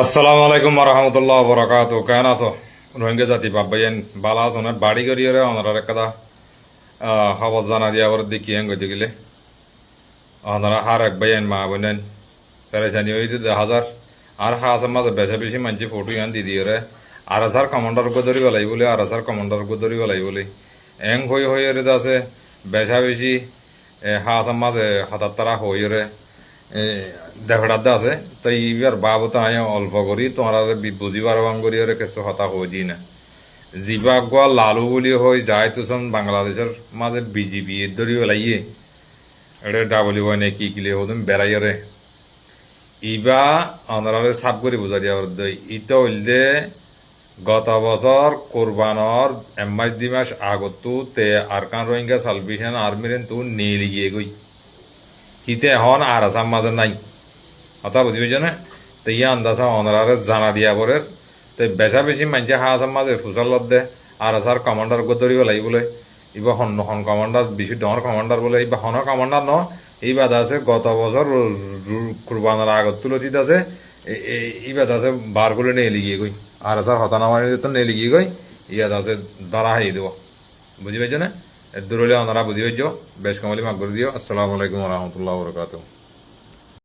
আসসালামু আলাইকুম রহমতুল্লাহ বরকাত কেন আছো রোহিঙ্গা জাতি বাবাইন বালা আছো না বাড়ি করিয়ে ওনার একটা খবর জানা দিয়া আবার দেখি হেন গইতে গেলে ওনারা হার এক বাইন মা বোনেন পেরেছানি হয়েছে 10,000 আর হাসের মাঝে বেশি বেশি মানছি ফটো ইয়ান দি দিয়ে রে আর আসার কমান্ডার গো ধরি গলাই বলে আর আসার কমান্ডার গো ধরি গলাই বলে এং হয়ে রে আছে বেশা বেশি হাসের মাঝে হাতার তারা হয়ে রে দেখাটা আছে তো এইবার বাবু তো আমি অল্প করি তোমার বুঝিবার বাং করি কিছু হতা হয়ে দিই না জিবাগ লালু বলি হয়ে যায় তো বাংলাদেশের মাঝে বিজেপি এর ধরি বেলাইয়ে এটা ডাবলি হয় না কি কিলে হতুন বেড়াইরে ইবা অনারে সাপ করে বুঝা দিয়া ইটা হইলে গত বছর কোরবানর এমাস 2 মাস আগতো তে আরকান রোহিঙ্গা সালভেশন আর্মিরেন তু নেলি গিয়ে গই হিতে হন আর আসাম মাঝে নাই কথা বুঝি হয়েছে না তো ইয়ে আন্দাজা অনারে জানা দিয়া পরে তো বেশা বেশি মানছে হা আসাম মাঝে ফুসাল দে আর আসার কমান্ডার গো ধরিব লাগি বলে ইবা হন হন কমান্ডার বেশি ডর কমান্ডার বলে ইবা হন কমান্ডার ন এই বাদ আছে গত বছর কুরবানার আগত তুলতিত আছে এই বাদ আছে বার করে নিয়ে লিগিয়ে গই আর আসার হতানামানি তো নিয়ে লিগিয়ে গই ইয়াদ আছে দাঁড়া হাই দেব বুঝি পাইছো না দূরলে ওনারা বুঝি পাইছো বেশ কমলি মাগ করে দিও আসসালামু আলাইকুম রহমতুল্লাহ বরকাত।